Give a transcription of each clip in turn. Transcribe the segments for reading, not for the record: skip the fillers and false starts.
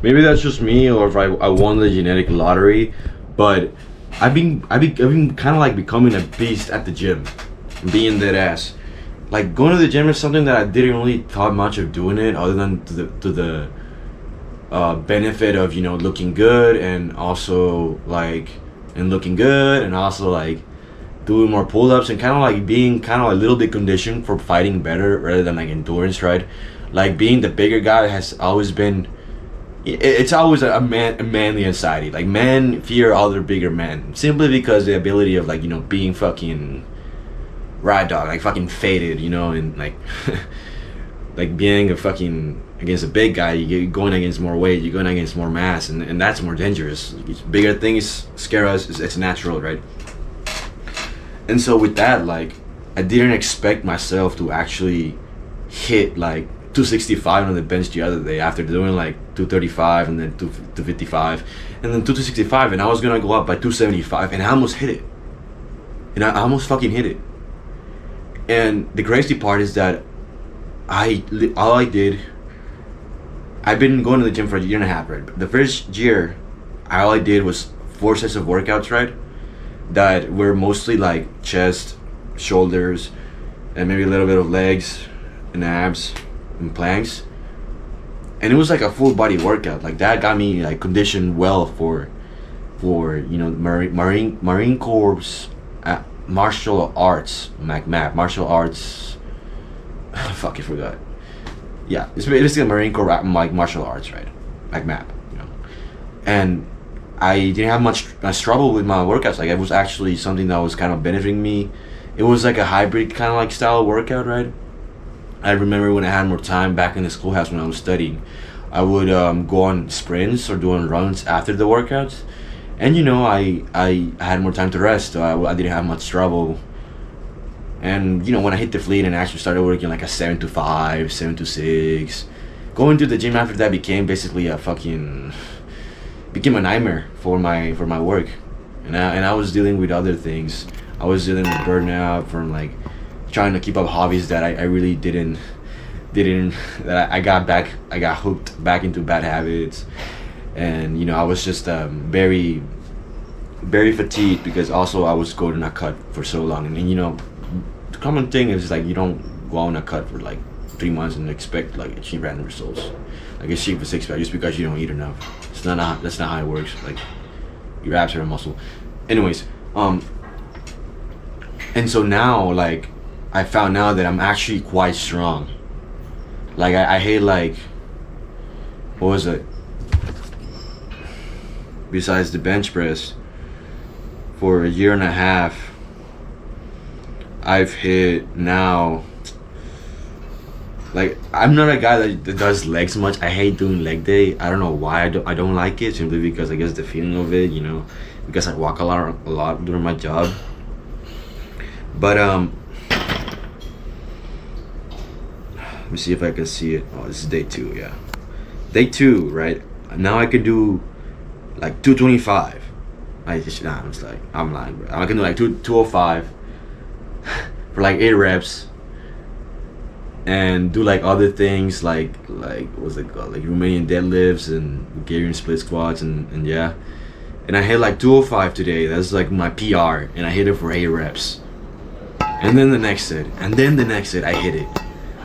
maybe that's just me, or if I won the genetic lottery, but I've been kind of like becoming a beast at the gym, being that ass. Like going to the gym is something that I didn't really thought much of doing it, other than to the benefit of looking good, and also like and looking good, and also like doing more pull-ups, and kind of like being kind of a little bit conditioned for fighting better rather than like endurance, right? Like being the bigger guy has always been, it's always a manly anxiety. Like men fear other bigger men simply because the ability of like being fucking rad dog, like fucking faded, and like like being a fucking against a big guy, you're going against more weight, you're going against more mass, and that's more dangerous. Bigger things scare us. It's natural, right? And so with that, like I didn't expect myself to actually hit like 265 on the bench the other day after doing like 235 and then 255 and then 265, and I was gonna go up by 275, and I almost hit it. And I almost fucking hit it. And the crazy part is that all I did, I've been going to the gym for a year and a half, right? The first year, all I did was 4 sets of workouts, right? That were mostly like chest, shoulders, and maybe a little bit of legs and abs and planks. And it was like a full body workout. Like that got me like conditioned well for Marine Corps martial arts, martial arts. Fuck, I forgot. Yeah, it's basically a Marine Corps like martial arts, right? Like MAP, And I didn't have much trouble with my workouts. Like it was actually something that was kind of benefiting me. It was like a hybrid kind of like style of workout, right? I remember when I had more time back in the schoolhouse when I was studying, I would go on sprints or doing runs after the workouts, and I had more time to rest, so I didn't have much trouble. And when I hit the fleet and actually started working like a 7 to 5, 7 to 6, going to the gym after that became basically became a nightmare for my work, and I was dealing with other things. I was dealing with burnout from like trying to keep up hobbies that I really didn't that I got hooked back into bad habits, and I was just very very fatigued because also I was going on a cut for so long, and the common thing is like you don't go on a cut for like 3 months and expect like achieve random results, like achieve a six pack just because you don't eat enough. That's not how it works. Like your abs are a muscle. Anyways, and so now like I found out that I'm actually quite strong. Like I hit like, what was it? Besides the bench press, for a year and a half, I've hit now. Like I'm not a guy that does legs much. I hate doing leg day. I don't know why I don't like it. Simply because I guess the feeling of it, because I walk a lot during my job. But let me see if I can see it. Oh, this is day 2. Yeah, day 2. Right now I can do like 225. I'm lying, bro. I can do like 205 for like 8 reps. And do like other things like what's it called, like Romanian deadlifts and Bulgarian split squats, and yeah. And I hit like 205 today. That's like my PR, and I hit it for 8 reps. And then the next set, I hit it.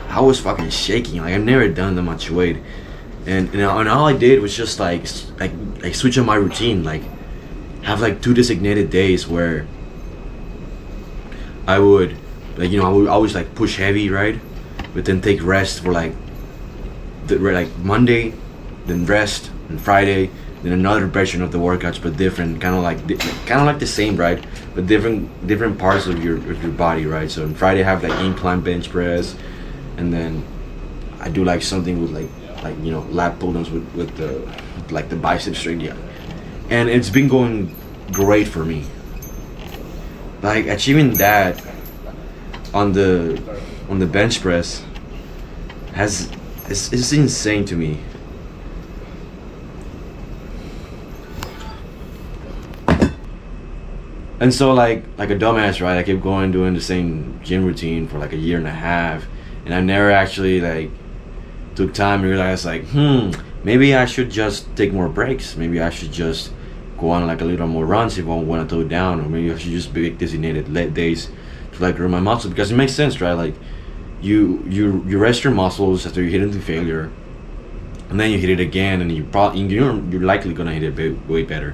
I was fucking shaking. Like I've never done that much weight, and all I did was just like switch on my routine. Like have like 2 designated days where I would I would always like push heavy, right? But then take rest for like Monday, then rest, and Friday, then another version of the workouts, but different, kind of like the same, right? But different parts of your body, right? So on Friday I have like incline bench press, and then I do like something with like lat pull downs with the bicep straight, yeah. And it's been going great for me. Like achieving that on the bench press it's insane to me. And so like a dumbass, right? I kept going doing the same gym routine for like a year and a half, and I never actually like took time to realize like maybe I should just take more breaks. Maybe I should just go on like a little more runs if I want to go down, or maybe I should just make designated leg days to like grow my muscle, because it makes sense, right? Like you rest your muscles after you hit into failure, and then you hit it again, and you're likely gonna hit it way better,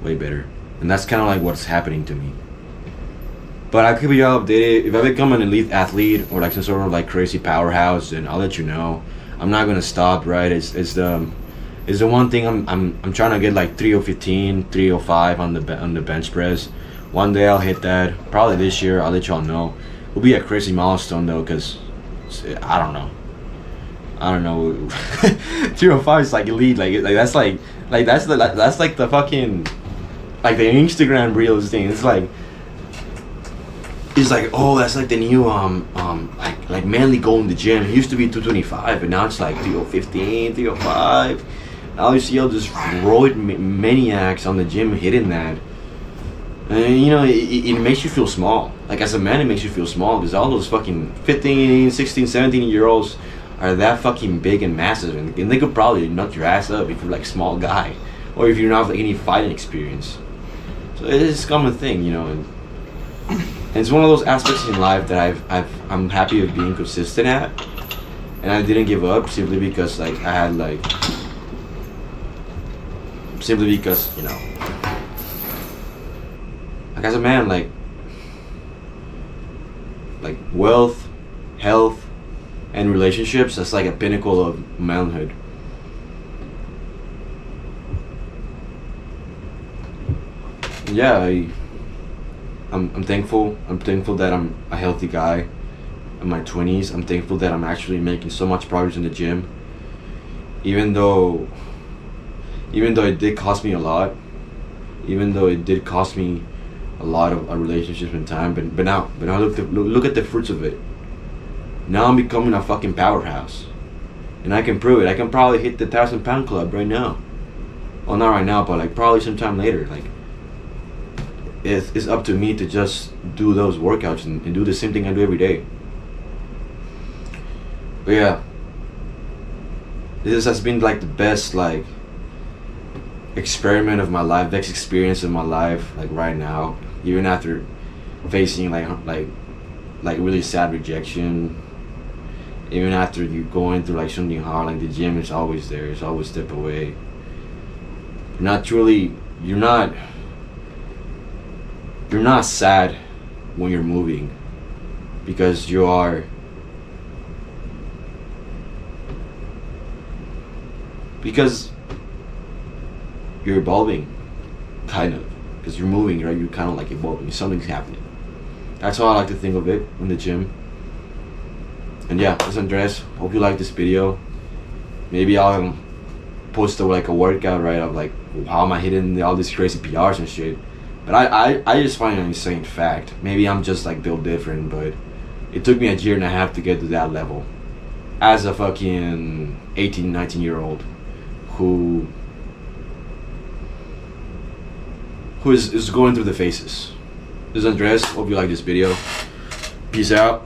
way better, and that's kind of like what's happening to me. But I'll keep you all updated. If I become an elite athlete or like some sort of like crazy powerhouse, then I'll let you know. I'm not gonna stop, right? It's the one thing I'm trying to get like 3:15, 3:05 on the bench press. One day I'll hit that. Probably this year. I'll let y'all know. It'll be a crazy milestone though, cause I don't know. I don't know. 3:05 is like elite. Like that's that's like the fucking like the Instagram reels thing. It's like, oh, that's like the new like manly goal in the gym. It used to be 225, but now it's like 3:15, 3:05. Now you see all these roid maniacs on the gym hitting that, and you know it makes you feel small. Like as a man, it makes you feel small because all those fucking 15, 16, 17-year-olds are that fucking big and massive, and they could probably knock your ass up if you're like a small guy, or if you don't have like any fighting experience. So it's a common thing, you know. And it's one of those aspects in life that I'm happy of being consistent at, and I didn't give up simply because like I had like simply because, you know, like as a man, like wealth, health, and relationships, that's like a pinnacle of manhood. Yeah, I'm thankful. I'm thankful that I'm a healthy guy in my 20s. I'm thankful that I'm actually making so much progress in the gym, even though it did cost me a lot, even though it did cost me a lot of relationships and time. But now look at the fruits of it. Now I'm becoming a fucking powerhouse, and I can prove it. I can probably hit the 1,000-pound club right now. Well, not right now, but like probably sometime later. Like it's up to me to just do those workouts and do the same thing I do every day. But yeah, this has been like the best like experiment of my life, best experience of my life. Like right now, even after facing like really sad rejection, even after you going through like something hard, like the gym is always there. It's always a step away. You're not sad when you're moving, because you're evolving, kind of, because you're moving, right? You're kind of like evolving. Something's happening. That's how I like to think of it in the gym. And yeah, this is Andres. Hope you like this video. Maybe I'll post a workout, right, of like how am I hitting all these crazy PRs and shit. But I just find it an insane fact. Maybe I'm just like built different, but it took me a year and a half to get to that level. As a fucking 18, 19-year-old who is going through the phases. This is Andres. Hope you like this video. Peace out.